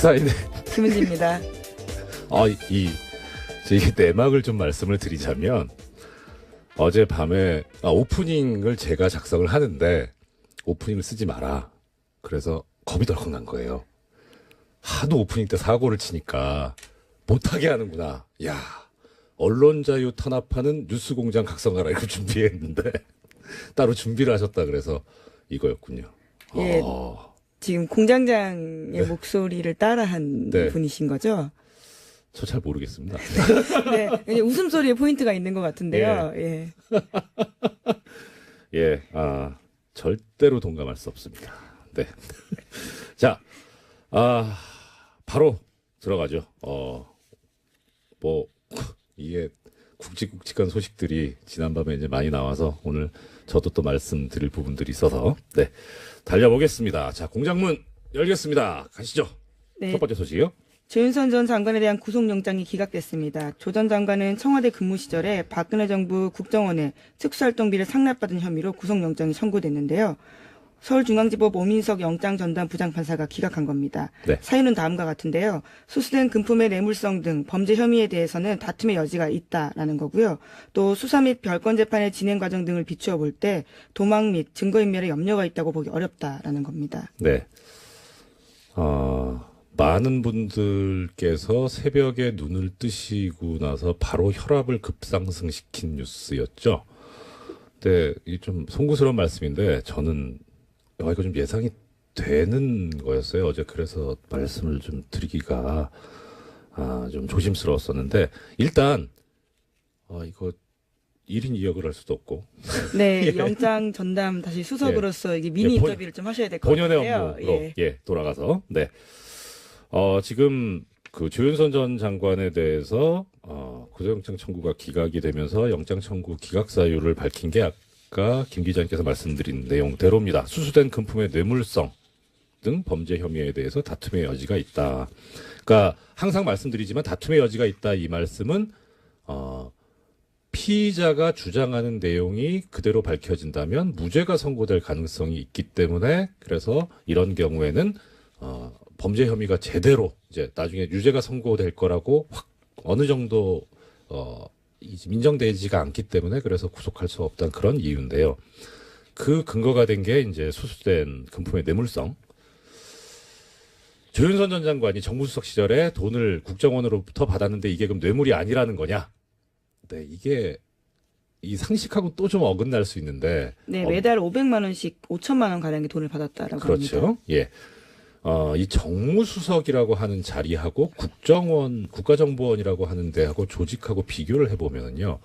시사인의 김은지입니다. 이 내막을 좀 말씀을 드리자면 어젯밤에 오프닝을 제가 작성을 하는데 오프닝을 쓰지 마라. 그래서 겁이 덜컥 난 거예요. 하도 오프닝 때 사고를 치니까 못하게 하는구나. 야, 언론 자유 탄압하는 뉴스공장 각성하라 이거 준비했는데 따로 준비를 하셨다 그래서 이거였군요. 예, 지금 공장장의 네. 목소리를 따라한 네. 분이신 거죠? 저 잘 모르겠습니다. 네, 이제 웃음소리에 포인트가 있는 것 같은데요. 예. 예, 절대로 동감할 수 없습니다. 네. 자, 바로 들어가죠. 이게 굵직굵직한 소식들이 지난밤에 이제 많이 나와서 오늘 저도 또 말씀드릴 부분들이 있어서, 네. 달려보겠습니다. 자, 공장문 열겠습니다. 가시죠. 네. 첫 번째 소식이요. 조윤선 전 장관에 대한 구속영장이 기각됐습니다. 조 전 장관은 청와대 근무 시절에 박근혜 정부 국정원에 특수활동비를 상납받은 혐의로 구속영장이 청구됐는데요. 서울중앙지법 오민석 영장전담 부장판사가 기각한 겁니다. 네. 사유는 다음과 같은데요. 수수된 금품의 뇌물성 등 범죄 혐의에 대해서는 다툼의 여지가 있다라는 거고요. 또 수사 및 별건 재판의 진행 과정 등을 비추어 볼 때 도망 및 증거인멸에 염려가 있다고 보기 어렵다라는 겁니다. 네. 많은 분들께서 새벽에 눈을 뜨시고 나서 바로 혈압을 급상승시킨 뉴스였죠. 근데 이게 좀 송구스러운 말씀인데 저는 이거 좀 예상이 되는 거였어요. 어제 그래서 말씀을 좀 드리기가 좀 조심스러웠었는데 일단 이거 1인 2역을 할 수도 없고 네, 예. 영장 전담 다시 수석으로서 이게 미니 인터뷰를 좀 하셔야 될 것 같아요. 본연의 업무로 돌아가서 네. 지금 그 조윤선 전 장관에 대해서 구속영장 청구가 기각이 되면서 영장 청구 기각 사유를 밝힌 게 아까 김 기자님께서 말씀드린 내용대로입니다. 수수된 금품의 뇌물성 등 범죄 혐의에 대해서 다툼의 여지가 있다. 그러니까 항상 말씀드리지만 다툼의 여지가 있다 이 말씀은 피의자가 주장하는 내용이 그대로 밝혀진다면 무죄가 선고될 가능성이 있기 때문에 그래서 이런 경우에는 범죄 혐의가 제대로 이제 나중에 유죄가 선고될 거라고 어느 정도 인정되지가 않기 때문에 그래서 구속할 수 없다는 그런 이유인데요. 그 근거가 된 게 이제 수수된 금품의 뇌물성. 조윤선 전 장관이 정무수석 시절에 돈을 국정원으로부터 받았는데 이게 그럼 뇌물이 아니라는 거냐? 네, 이게 이 상식하고 또 좀 어긋날 수 있는데. 네, 매달 500만 원씩 5천만 원 가량의 돈을 받았다라고 합니다. 그렇죠. 예. 이 정무수석이라고 하는 자리하고 국가정보원이라고 하는 데하고 조직하고 비교를 해보면요.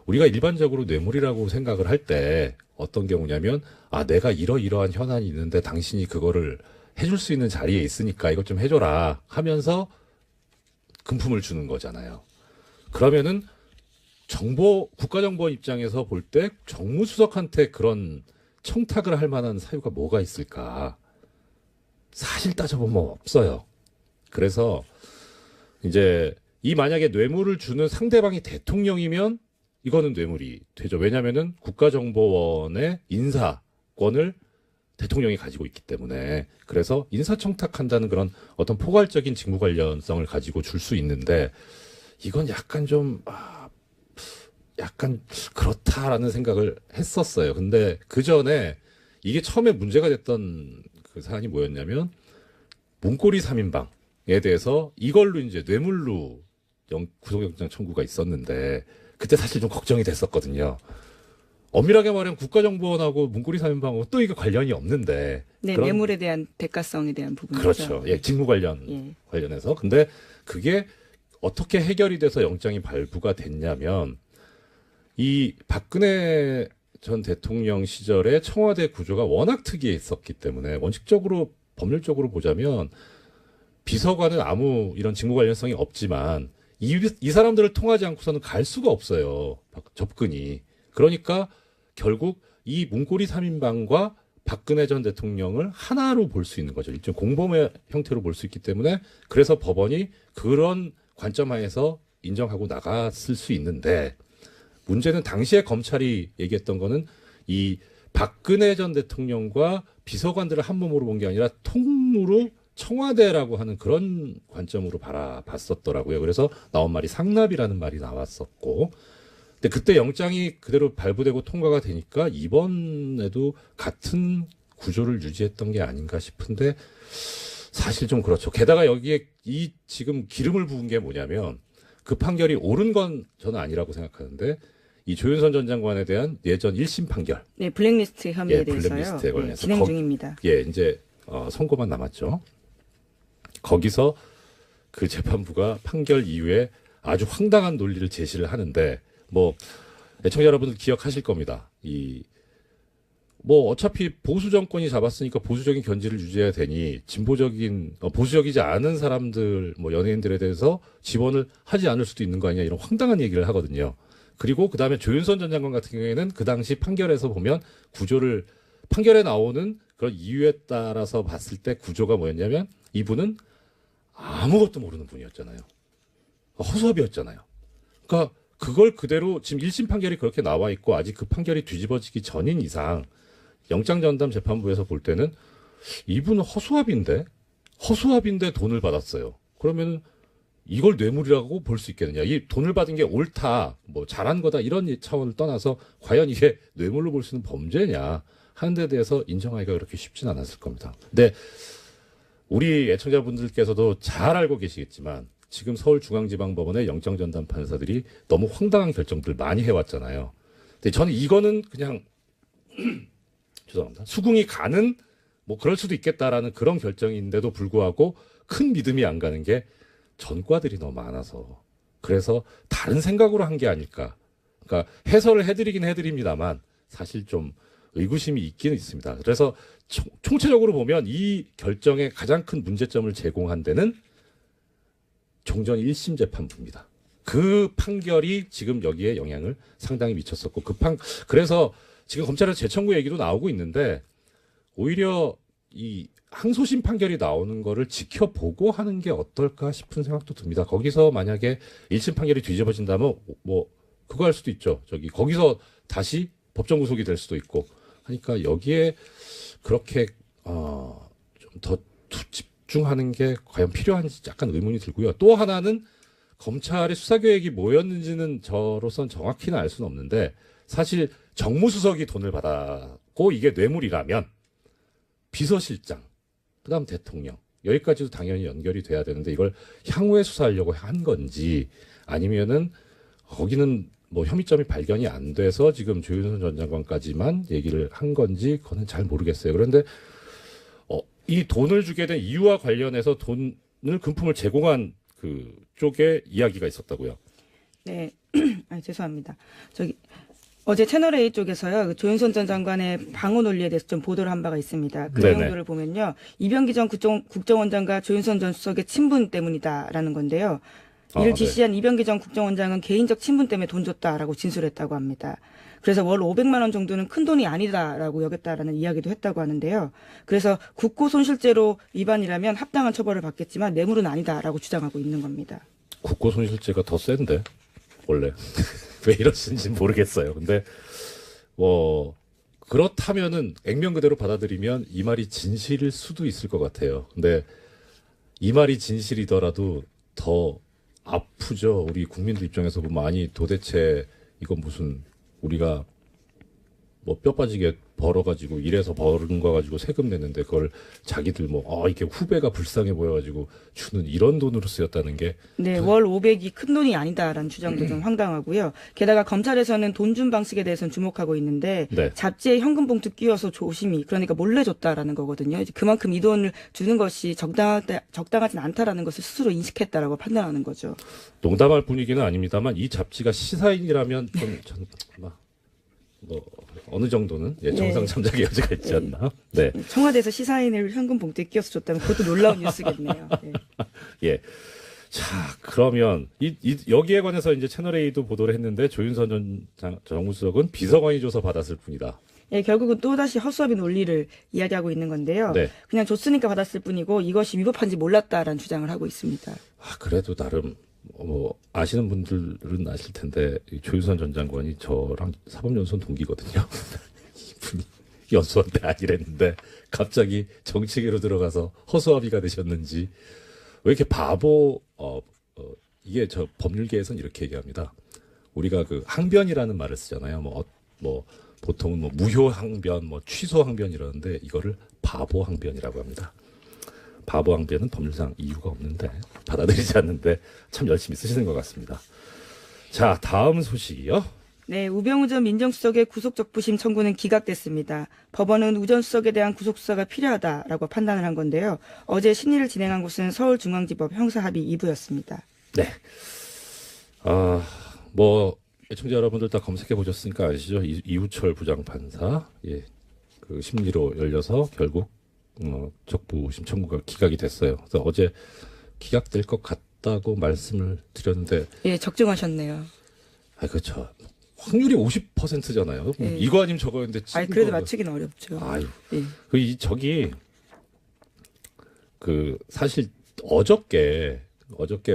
우리가 일반적으로 뇌물이라고 생각을 할 때 어떤 경우냐면, 내가 이러이러한 현안이 있는데 당신이 그거를 해줄 수 있는 자리에 있으니까 이것 좀 해줘라 하면서 금품을 주는 거잖아요. 그러면은 국가정보원 입장에서 볼 때 정무수석한테 그런 청탁을 할 만한 사유가 뭐가 있을까? 사실 따져보면 없어요. 그래서 이제 만약에 뇌물을 주는 상대방이 대통령이면 이거는 뇌물이 되죠. 왜냐하면은 국가정보원의 인사권을 대통령이 가지고 있기 때문에 그래서 인사청탁한다는 그런 어떤 포괄적인 직무 관련성을 가지고 줄 수 있는데 이건 약간 약간 그렇다라는 생각을 했었어요. 근데 그 전에 이게 처음에 문제가 됐던 그 사안이 뭐였냐면 문고리 3인방에 대해서 이걸로 이제 뇌물로 구속영장 청구가 있었는데 그때 사실 좀 걱정이 됐었거든요. 엄밀하게 말하면 국가정보원하고 문고리 3인방하고 또 이게 관련이 없는데. 네, 뇌물에 대한 대가성에 대한 부분이죠. 그렇죠. 예, 직무 관련해서. 근데 그게 어떻게 해결이 돼서 영장이 발부가 됐냐면 이 박근혜 전 대통령 시절에 청와대 구조가 워낙 특이했었기 때문에 원칙적으로 법률적으로 보자면 비서관은 아무 이런 직무 관련성이 없지만 이 사람들을 통하지 않고서는 갈 수가 없어요. 접근이. 그러니까 결국 이 문고리 3인방과 박근혜 전 대통령을 하나로 볼 수 있는 거죠. 일종 공범의 형태로 볼 수 있기 때문에 그래서 법원이 그런 관점 하에서 인정하고 나갔을 수 있는데 문제는 당시에 검찰이 얘기했던 거는 이 박근혜 전 대통령과 비서관들을 한 몸으로 본 게 아니라 통으로 청와대라고 하는 그런 관점으로 바라봤었더라고요. 그래서 나온 말이 상납이라는 말이 나왔었고, 근데 그때 영장이 그대로 발부되고 통과가 되니까 이번에도 같은 구조를 유지했던 게 아닌가 싶은데 사실 좀 그렇죠. 게다가 여기에 이 지금 기름을 부은 게 뭐냐면 그 판결이 옳은 건 저는 아니라고 생각하는데 이 조윤선 전 장관에 대한 예전 1심 판결. 네, 블랙리스트 혐의에 예, 대해서요. 블랙리스트에 관해서 네, 진행 중입니다. 예, 이제 선고만 남았죠. 거기서 그 재판부가 판결 이후에 아주 황당한 논리를 제시를 하는데 뭐 애청자 여러분들 기억하실 겁니다. 뭐 어차피 보수 정권이 잡았으니까 보수적인 견지를 유지해야 되니 진보적인 보수적이지 않은 사람들 뭐 연예인들에 대해서 지원을 하지 않을 수도 있는 거 아니냐 이런 황당한 얘기를 하거든요. 그리고 그다음에 조윤선 전 장관 같은 경우에는 그 당시 판결에서 보면 구조를 판결에 나오는 그런 이유에 따라서 봤을 때 구조가 뭐였냐면 이분은 아무것도 모르는 분이었잖아요. 허수아비였잖아요. 그러니까 그걸 그대로 지금 1심 판결이 그렇게 나와 있고 아직 그 판결이 뒤집어지기 전인 이상 영장전담 재판부에서 볼 때는 이분은 허수아비인데 돈을 받았어요. 그러면 이걸 뇌물이라고 볼 수 있겠느냐. 이 돈을 받은 게 옳다, 뭐 잘한 거다 이런 차원을 떠나서 과연 이게 뇌물로 볼 수 있는 범죄냐 하는 데 대해서 인정하기가 그렇게 쉽진 않았을 겁니다. 근데 우리 애청자분들께서도 잘 알고 계시겠지만 지금 서울중앙지방법원의 영장전담 판사들이 너무 황당한 결정들 많이 해왔잖아요. 근데 저는 이거는 그냥 죄송합니다. 수긍이 가는 뭐 그럴 수도 있겠다라는 그런 결정인데도 불구하고 큰 믿음이 안 가는 게 전과들이 너무 많아서 그래서 다른 생각으로 한 게 아닐까. 그러니까 해설을 해드리긴 해드립니다만 사실 좀 의구심이 있기는 있습니다. 그래서 총체적으로 보면 이 결정의 가장 큰 문제점을 제공한 데는 종전 1심 재판부입니다. 그 판결이 지금 여기에 영향을 상당히 미쳤었고 그래서 지금 검찰에서 재청구 얘기도 나오고 있는데 오히려 이 항소심 판결이 나오는 거를 지켜보고 하는 게 어떨까 싶은 생각도 듭니다. 거기서 만약에 1심 판결이 뒤집어진다면 뭐 그거 할 수도 있죠. 거기서 다시 법정 구속이 될 수도 있고 하니까 여기에 그렇게 좀 더 집중하는 게 과연 필요한지 약간 의문이 들고요. 또 하나는 검찰의 수사 계획이 뭐였는지는 저로선 정확히는 알 수는 없는데 사실 정무수석이 돈을 받았고 이게 뇌물이라면 비서실장, 그다음 대통령 여기까지도 당연히 연결이 돼야 되는데 이걸 향후에 수사하려고 한 건지 아니면은 거기는 뭐 혐의점이 발견이 안 돼서 지금 조윤선 전 장관까지만 얘기를 한 건지 그거는 잘 모르겠어요. 그런데 이 돈을 주게 된 이유와 관련해서 돈을 금품을 제공한 그 쪽에 이야기가 있었다고요. 네, 죄송합니다. 어제 채널A 쪽에서요, 그 조윤선 전 장관의 방어 논리에 대해서 좀 보도를 한 바가 있습니다. 그 네네. 내용들을 보면요, 이병기 전 국정원장과 조윤선 전 수석의 친분 때문이다라는 건데요. 이를 네. 지시한 이병기 전 국정원장은 개인적 친분 때문에 돈 줬다라고 진술했다고 합니다. 그래서 월 500만 원 정도는 큰 돈이 아니다라고 여겼다라는 이야기도 했다고 하는데요. 그래서 국고손실죄로 위반이라면 합당한 처벌을 받겠지만 뇌물은 아니다라고 주장하고 있는 겁니다. 국고손실죄가 더 센데 원래 왜 이러시는지 모르겠어요. 근데 뭐 그렇다면은 액면 그대로 받아들이면 이 말이 진실일 수도 있을 것 같아요. 근데 이 말이 진실이더라도 더 아프죠. 우리 국민들 입장에서 보면 아니 도대체 이건 무슨 우리가 뭐 뼈 빠지게 벌어가지고 일해서 벌은 거 가지고 세금 냈는데 그걸 자기들 이렇게 후배가 불쌍해 보여가지고 주는 이런 돈으로 쓰였다는 게 네, 월 500이 큰 돈이 아니다라는 주장도 좀 황당하고요. 게다가 검찰에서는 돈 준 방식에 대해서는 주목하고 있는데 네. 잡지에 현금 봉투 끼워서 조심히 그러니까 몰래 줬다라는 거거든요. 이제 그만큼 이 돈을 주는 것이 적당하진 않다라는 것을 스스로 인식했다라고 판단하는 거죠. 농담할 분위기는 아닙니다만 이 잡지가 시사인이라면 어느 정도는 정상 참작의 여지가 있지 않나. 네. 청와대에서 시사인을 현금 봉투에 끼워서 줬다면 그것도 놀라운 뉴스겠네요. 네. 예. 자, 그러면 여기에 관해서 이제 채널A도 보도를 했는데 조윤선 전 정무수석은 비서관이 줘서 받았을 뿐이다. 예, 결국은 또다시 허수아비 논리를 이야기하고 있는 건데요. 네. 그냥 줬으니까 받았을 뿐이고 이것이 위법한지 몰랐다라는 주장을 하고 있습니다. 그래도 나름 아시는 분들은 아실 텐데 조윤선 전 장관이 저랑 사법연수원 동기거든요. 이분이 연수원대 아니랬는데 갑자기 정치계로 들어가서 허수아비가 되셨는지 왜 이렇게 이게 저 법률계에서는 이렇게 얘기합니다. 우리가 그 항변이라는 말을 쓰잖아요. 뭐 보통은 뭐 무효 항변, 뭐 취소 항변 이러는데 이거를 바보 항변이라고 합니다. 바보 항변은 법률상 이유가 없는데 받아들이지 않는데 참 열심히 쓰시는 것 같습니다. 자, 다음 소식이요. 네, 우병우 전 민정수석의 구속적부심 청구는 기각됐습니다. 법원은 우 전 수석에 대한 구속수사가 필요하다라고 판단을 한 건데요. 어제 심리를 진행한 곳은 서울중앙지법 형사합의 2부였습니다. 네. 애청자 여러분들 다 검색해 보셨으니까 아시죠? 이우철 부장판사, 그 심리로 열려서 결국 적부심 청구가 기각이 됐어요. 그래서 어제 기각될 것 같다고 말씀을 드렸는데, 예, 적중하셨네요. 그렇죠. 확률이 50%잖아요. 예. 이거 아니면 저거였는데. 그래도 맞추기는 어렵죠. 아유. 예. 사실 어저께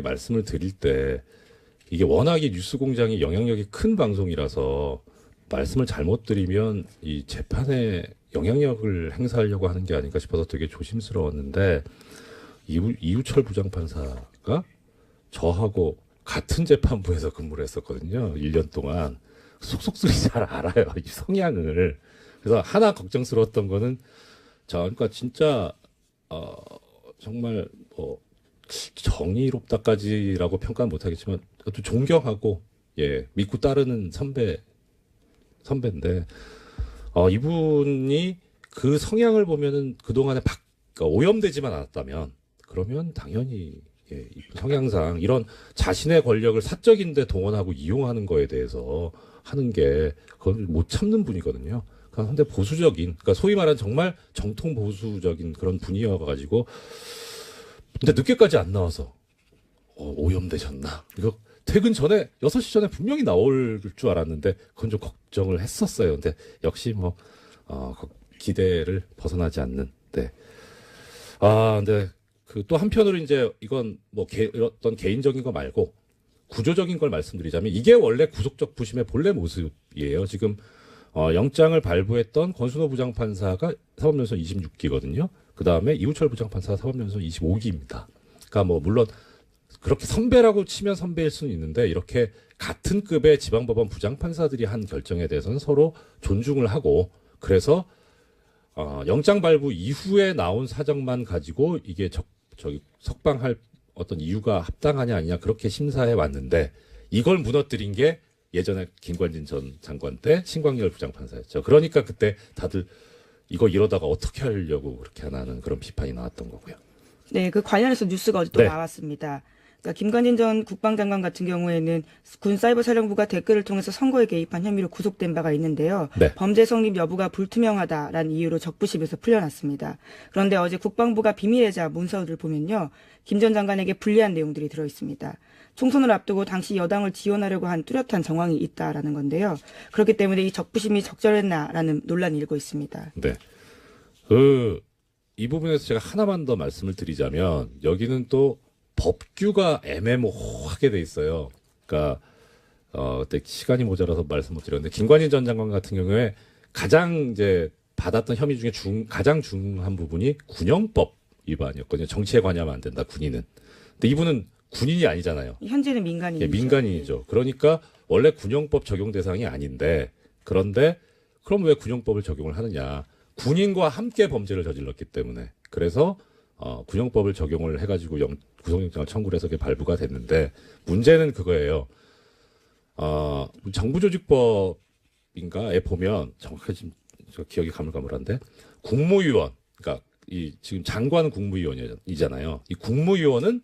말씀을 드릴 때 이게 워낙에 뉴스공장이 영향력이 큰 방송이라서 말씀을 잘못 드리면 이 재판에 영향력을 행사하려고 하는 게 아닌가 싶어서 되게 조심스러웠는데 이우철 부장판사가 저하고 같은 재판부에서 근무를 했었거든요. 1년 동안. 속속들이 잘 알아요. 이 성향을. 그래서 하나 걱정스러웠던 거는 그러니까 진짜 정말 정의롭다까지라고 평가는 못하겠지만 또 존경하고 믿고 따르는 선배인데 이분이 그 성향을 보면은 그동안에 오염되지만 않았다면 그러면 당연히 성향상 이런 자신의 권력을 사적인데 동원하고 이용하는 거에 대해서 하는 게 그건 못 참는 분이거든요. 그런데 그러니까 소위 말하는 정말 정통 보수적인 그런 분이어가지고 근데 늦게까지 안 나와서 오염되셨나? 이거 퇴근 전에 6시 전에 분명히 나올 줄 알았는데 그건 좀 걱정을 했었어요. 근데 역시 기대를 벗어나지 않는. 네. 근데 그 또 한편으로 이제 이건 어떤 개인적인 거 말고 구조적인 걸 말씀드리자면 이게 원래 구속적 부심의 본래 모습이에요. 지금 영장을 발부했던 권순호 부장판사가 사법연수원 26기거든요. 그 다음에 이우철 부장판사가 사법연수원 25기입니다. 그러니까 물론 그렇게 선배라고 치면 선배일 수는 있는데 이렇게 같은 급의 지방법원 부장판사들이 한 결정에 대해서는 서로 존중을 하고 그래서 영장 발부 이후에 나온 사정만 가지고 이게 석방할 어떤 이유가 합당하냐 아니냐 그렇게 심사해 왔는데 이걸 무너뜨린 게 예전에 김관진 전 장관 때 신광열 부장판사였죠. 그러니까 그때 다들 이거 이러다가 어떻게 하려고 그렇게 하나는 그런 비판이 나왔던 거고요. 네, 그 관련해서 뉴스가 어제 또 네. 나왔습니다. 그러니까 김관진 전 국방장관 같은 경우에는 군사이버사령부가 댓글을 통해서 선거에 개입한 혐의로 구속된 바가 있는데요. 네. 범죄 성립 여부가 불투명하다라는 이유로 적부심에서 풀려났습니다. 그런데 어제 국방부가 비밀예자 문서를 보면요. 김 전 장관에게 불리한 내용들이 들어있습니다. 총선을 앞두고 당시 여당을 지원하려고 한 뚜렷한 정황이 있다라는 건데요. 그렇기 때문에 이 적부심이 적절했나라는 논란이 일고 있습니다. 네. 이 부분에서 제가 하나만 더 말씀을 드리자면 여기는 또 법규가 애매모호하게 돼 있어요. 그러니까 그때 시간이 모자라서 말씀 못 드렸는데 김관진 전 장관 같은 경우에 가장 이제 받았던 혐의 중에 가장 중한 부분이 군형법 위반이었거든요. 정치에 관여하면 안 된다. 군인은. 근데 이분은 군인이 아니잖아요. 현재는 민간인이죠. 민간인이죠. 그러니까 원래 군형법 적용 대상이 아닌데 그런데 그럼 왜 군형법을 적용을 하느냐? 군인과 함께 범죄를 저질렀기 때문에 그래서 군형법을 적용을 해가지고 구속영장을 청구를 해서 그게 발부가 됐는데 문제는 그거예요. 정부조직법인가에 보면 정확하게 지금 저 기억이 가물가물한데 국무위원 그러니까 지금 장관은 국무위원이잖아요. 이 국무위원은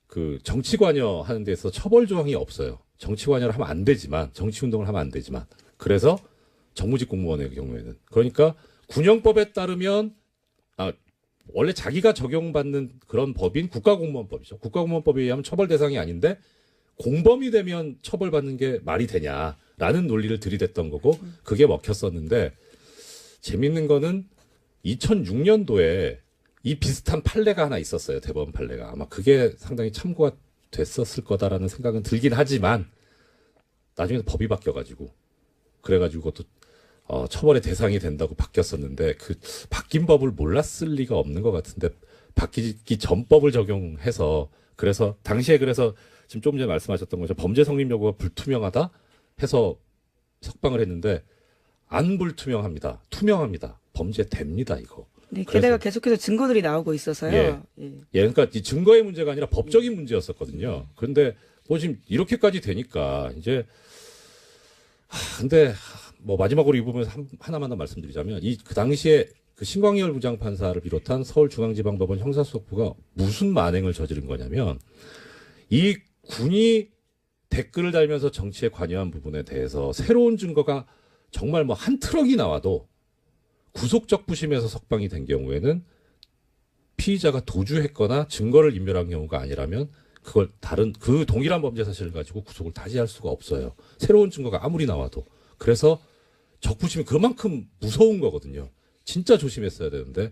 그 정치 관여하는 데서 처벌 조항이 없어요. 정치 관여를 하면 안 되지만 정치 운동을 하면 안 되지만 그래서 정무직 공무원의 경우에는 그러니까 군형법에 따르면 원래 자기가 적용받는 그런 법인 국가공무원법이죠. 국가공무원법에 의하면 처벌 대상이 아닌데 공범이 되면 처벌받는 게 말이 되냐라는 논리를 들이댔던 거고 그게 먹혔었는데 재밌는 거는 2006년도에 이 비슷한 판례가 하나 있었어요. 대법원 판례가. 아마 그게 상당히 참고가 됐었을 거다라는 생각은 들긴 하지만 나중에 법이 바뀌어가지고 그래가지고 또 처벌의 대상이 된다고 바뀌었었는데 그 바뀐 법을 몰랐을 리가 없는 것 같은데 바뀌기 전 법을 적용해서 그래서 당시에 그래서 지금 조금 전에 말씀하셨던 거죠. 범죄 성립 여부가 불투명하다 해서 석방을 했는데 안 불투명합니다. 투명합니다. 범죄됩니다 이거. 네, 그래서- 게다가 계속해서 증거들이 나오고 있어서요. 예. 예. 그러니까 이 증거의 문제가 아니라 법적인 문제였었거든요. 그런데 뭐 지금 이렇게까지 되니까 이제 근데 뭐 마지막으로 이 부분에서 하나만 더 말씀드리자면 그 당시에 그 신광열 부장판사를 비롯한 서울중앙지방법원 형사수석부가 무슨 만행을 저지른 거냐면 이 군이 댓글을 달면서 정치에 관여한 부분에 대해서 새로운 증거가 정말 뭐 한 트럭이 나와도 구속적 부심에서 석방이 된 경우에는 피의자가 도주했거나 증거를 인멸한 경우가 아니라면 그걸 다른 그 동일한 범죄 사실을 가지고 구속을 다시 할 수가 없어요. 새로운 증거가 아무리 나와도. 그래서 적부심이 그만큼 무서운 거거든요. 진짜 조심했어야 되는데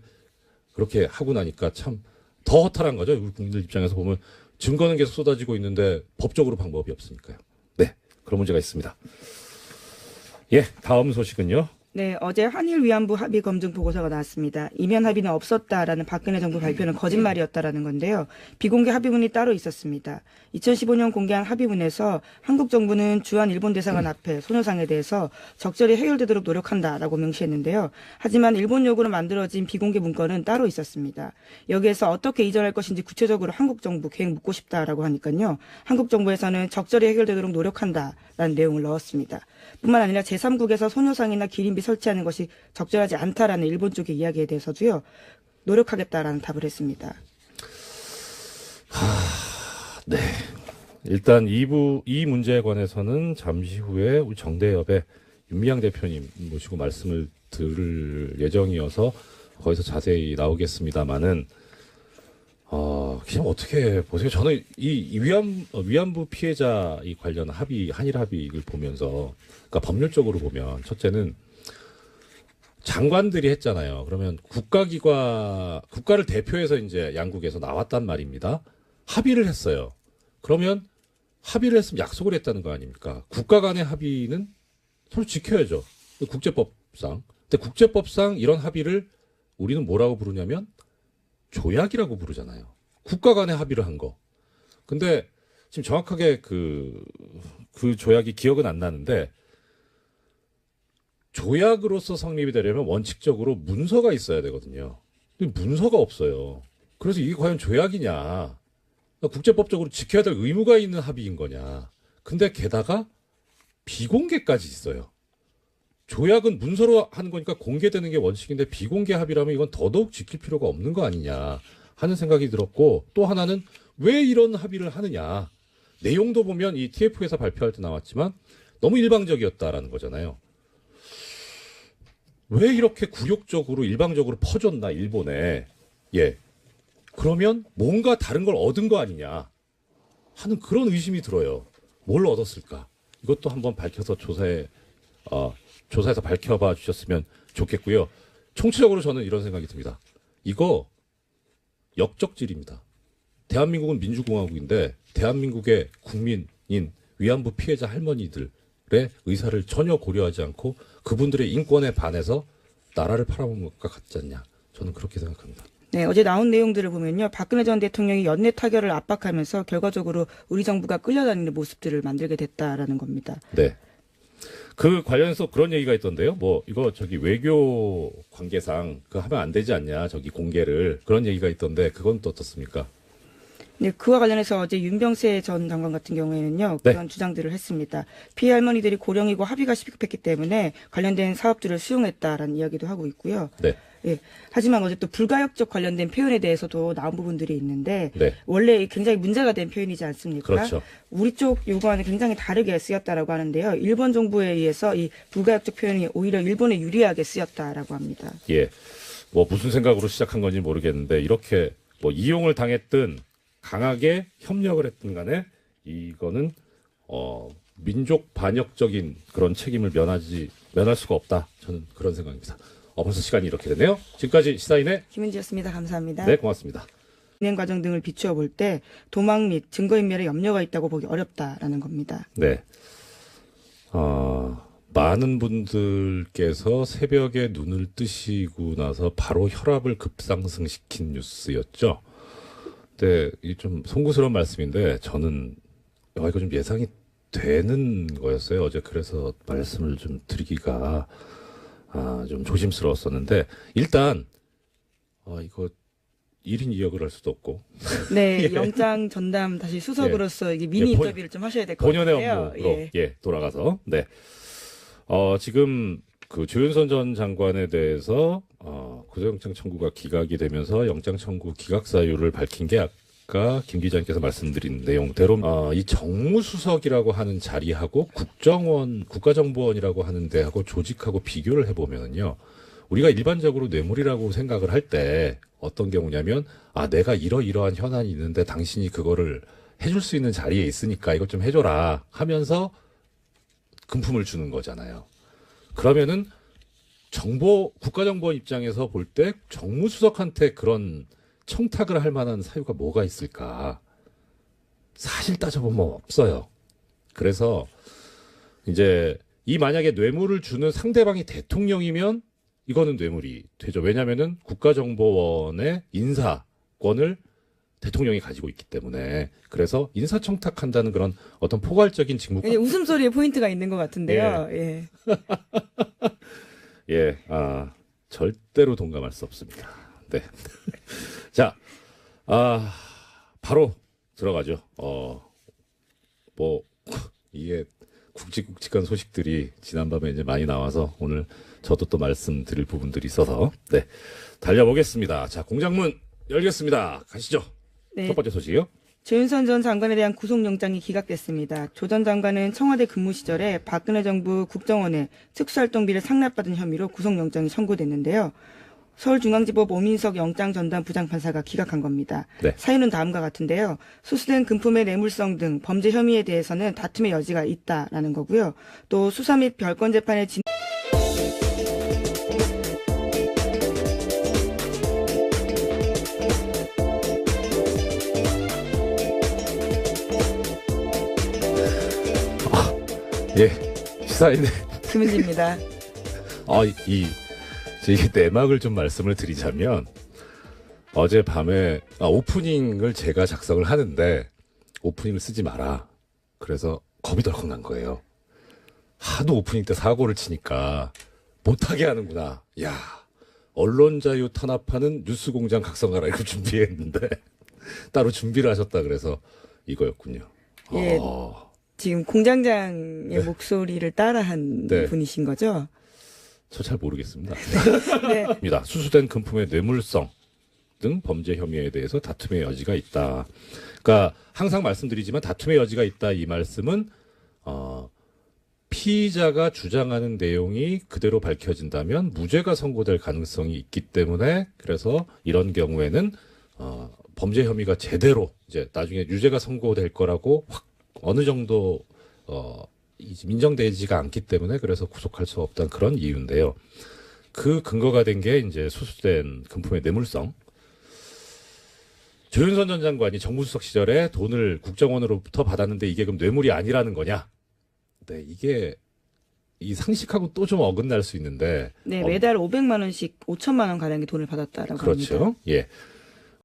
그렇게 하고 나니까 참 더 허탈한 거죠. 우리 국민들 입장에서 보면 증거는 계속 쏟아지고 있는데 법적으로 방법이 없으니까요. 네, 그런 문제가 있습니다. 예, 다음 소식은요. 네, 어제 한일 위안부 합의 검증 보고서가 나왔습니다. 이면 합의는 없었다라는 박근혜 정부 발표는 거짓말이었다라는 건데요. 비공개 합의문이 따로 있었습니다. 2015년 공개한 합의문에서 한국 정부는 주한 일본 대사관 앞에 소녀상에 대해서 적절히 해결되도록 노력한다라고 명시했는데요. 하지만 일본 요구로 만들어진 비공개 문건은 따로 있었습니다. 여기에서 어떻게 이전할 것인지 구체적으로 한국 정부 계획 묻고 싶다라고 하니까요. 한국 정부에서는 적절히 해결되도록 노력한다라는 내용을 넣었습니다. 뿐만 아니라 제3국에서 소녀상이나 기린비 설치하는 것이 적절하지 않다라는 일본 쪽의 이야기에 대해서도요. 노력하겠다라는 답을 했습니다. 네. 일단 이 문제에 관해서는 잠시 후에 우리 정대협의 윤미향 대표님 모시고 말씀을 들을 예정이어서 거기서 자세히 나오겠습니다만은 그냥 어떻게 보세요? 저는 이 위안부 피해자 이 관련 합의, 한일 합의를 보면서, 그러니까 법률적으로 보면, 첫째는 장관들이 했잖아요. 그러면 국가를 대표해서 이제 양국에서 나왔단 말입니다. 합의를 했어요. 그러면 합의를 했으면 약속을 했다는 거 아닙니까? 국가 간의 합의는 서로 지켜야죠. 국제법상. 근데 국제법상 이런 합의를 우리는 뭐라고 부르냐면, 조약이라고 부르잖아요. 국가 간의 합의를 한 거. 근데 지금 정확하게 그 조약이 기억은 안 나는데 조약으로서 성립이 되려면 원칙적으로 문서가 있어야 되거든요. 근데 문서가 없어요. 그래서 이게 과연 조약이냐. 국제법적으로 지켜야 될 의무가 있는 합의인 거냐. 근데 게다가 비공개까지 있어요. 조약은 문서로 하는 거니까 공개되는 게 원칙인데 비공개 합의라면 이건 더더욱 지킬 필요가 없는 거 아니냐 하는 생각이 들었고, 또 하나는 왜 이런 합의를 하느냐. 내용도 보면 이 TF에서 발표할 때 나왔지만 너무 일방적이었다라는 거잖아요. 왜 이렇게 굴욕적으로 일방적으로 퍼졌나 일본에. 예. 그러면 뭔가 다른 걸 얻은 거 아니냐 하는 그런 의심이 들어요. 뭘 얻었을까? 이것도 한번 밝혀서 조사해서 밝혀봐 주셨으면 좋겠고요. 총체적으로 저는 이런 생각이 듭니다. 이거 역적질입니다. 대한민국은 민주공화국인데 대한민국의 국민인 위안부 피해자 할머니들의 의사를 전혀 고려하지 않고 그분들의 인권에 반해서 나라를 팔아먹는 것 같지 않냐. 저는 그렇게 생각합니다. 네, 어제 나온 내용들을 보면요. 박근혜 전 대통령이 연내 타결을 압박하면서 결과적으로 우리 정부가 끌려다니는 모습들을 만들게 됐다라는 겁니다. 네. 그 관련해서 그런 얘기가 있던데요. 이거 외교 관계상 하면 안 되지 않냐. 공개를. 그런 얘기가 있던데 그건 또 어떻습니까? 네, 그와 관련해서 어제 윤병세 전 장관 같은 경우에는요. 네. 그런 주장들을 했습니다. 피해 할머니들이 고령이고 합의가 시급했기 때문에 관련된 사업들을 수용했다라는 이야기도 하고 있고요. 네. 예. 하지만 어제 또 불가역적 관련된 표현에 대해서도 나온 부분들이 있는데 네. 원래 굉장히 문제가 된 표현이지 않습니까? 그렇죠. 우리 쪽 요구와는 굉장히 다르게 쓰였다라고 하는데요. 일본 정부에 의해서 이 불가역적 표현이 오히려 일본에 유리하게 쓰였다라고 합니다. 예. 무슨 생각으로 시작한 건지 모르겠는데 이렇게 이용을 당했든 강하게 협력을 했든 간에 이거는 민족 반역적인 그런 책임을 면할 수가 없다. 저는 그런 생각입니다. 벌써 시간이 이렇게 되네요. 지금까지 시사인의 김은지였습니다. 감사합니다. 네, 고맙습니다. 진행 과정 등을 비추어 볼 때 도망 및 증거인멸에 염려가 있다고 보기 어렵다라는 겁니다. 네. 많은 분들께서 새벽에 눈을 뜨시고 나서 바로 혈압을 급상승시킨 뉴스였죠. 근데 이 좀 송구스러운 말씀인데 저는 이거 좀 예상이 되는 거였어요. 어제 그래서 말씀을 좀 드리기가 좀 조심스러웠었는데 일단 이거 1인 2역을 할 수도 없고 네, 예. 영장 전담 다시 수석으로서 이게 미니 예, 인터뷰를 좀 하셔야 될 것 같아요. 본연의 업무로 돌아가서 네. 지금 그 조윤선 전 장관에 대해서 구속영장 청구가 기각이 되면서 영장 청구 기각 사유를 밝힌 게 아까 김 기자님께서 말씀드린 내용대로 이 정무수석이라고 하는 자리하고 국가정보원이라고 하는 데하고 조직하고 비교를 해보면요. 우리가 일반적으로 뇌물이라고 생각을 할 때 어떤 경우냐면 내가 이러이러한 현안이 있는데 당신이 그거를 해줄 수 있는 자리에 있으니까 이것 좀 해줘라 하면서 금품을 주는 거잖아요. 그러면은 국가정보원 입장에서 볼 때 정무수석한테 그런 청탁을 할 만한 사유가 뭐가 있을까? 사실 따져보면 없어요. 그래서 이제 만약에 뇌물을 주는 상대방이 대통령이면 이거는 뇌물이 되죠. 왜냐면은 국가정보원의 인사권을 대통령이 가지고 있기 때문에 그래서 인사청탁한다는 그런 어떤 포괄적인 직무가 웃음소리에 포인트가 있는 것 같은데요. 예. 예, 절대로 동감할 수 없습니다. 네. 자, 바로 들어가죠. 이게 굵직굵직한 소식들이 지난밤에 이제 많이 나와서 오늘 저도 또 말씀드릴 부분들이 있어서 네, 달려보겠습니다. 자, 공장문 열겠습니다. 가시죠. 네. 첫 번째 소식이요. 조윤선 전 장관에 대한 구속영장이 기각됐습니다. 조 전 장관은 청와대 근무 시절에 박근혜 정부 국정원에 특수활동비를 상납받은 혐의로 구속영장이 청구됐는데요. 서울중앙지법 오민석 영장전담 부장판사가 기각한 겁니다. 네. 사유는 다음과 같은데요. 수수된 금품의 뇌물성 등 범죄 혐의에 대해서는 다툼의 여지가 있다라는 거고요. 또 수사 및 별건 재판의 예, 시사인의 김은지입니다. 이게 내막을 좀 말씀을 드리자면 어제 밤에 오프닝을 제가 작성을 하는데 오프닝을 쓰지 마라. 그래서 겁이 덜컥 난 거예요. 하도 오프닝 때 사고를 치니까 못하게 하는구나. 야, 언론 자유 탄압하는 뉴스공장 각성하라 이거 준비했는데 따로 준비를 하셨다 그래서 이거였군요. 예. 지금 공장장의 목소리를 따라한 네. 분이신 거죠? 저 잘 모르겠습니다. 네. 입니다. 수수된 금품의 뇌물성 등 범죄 혐의에 대해서 다툼의 여지가 있다. 그러니까 항상 말씀드리지만 다툼의 여지가 있다 이 말씀은 피의자가 주장하는 내용이 그대로 밝혀진다면 무죄가 선고될 가능성이 있기 때문에 그래서 이런 경우에는 범죄 혐의가 제대로 이제 나중에 유죄가 선고될 거라고 어느 정도 인정되지가 않기 때문에 그래서 구속할 수 없다는 그런 이유인데요. 그 근거가 된 게 이제 수수된 금품의 뇌물성. 조윤선 전 장관이 정무수석 시절에 돈을 국정원으로부터 받았는데 이게 그럼 뇌물이 아니라는 거냐? 네, 이게 이 상식하고 또 좀 어긋날 수 있는데. 네, 매달 500만 원씩 5천만 원 가량의 돈을 받았다라고 그렇죠. 합니다. 예.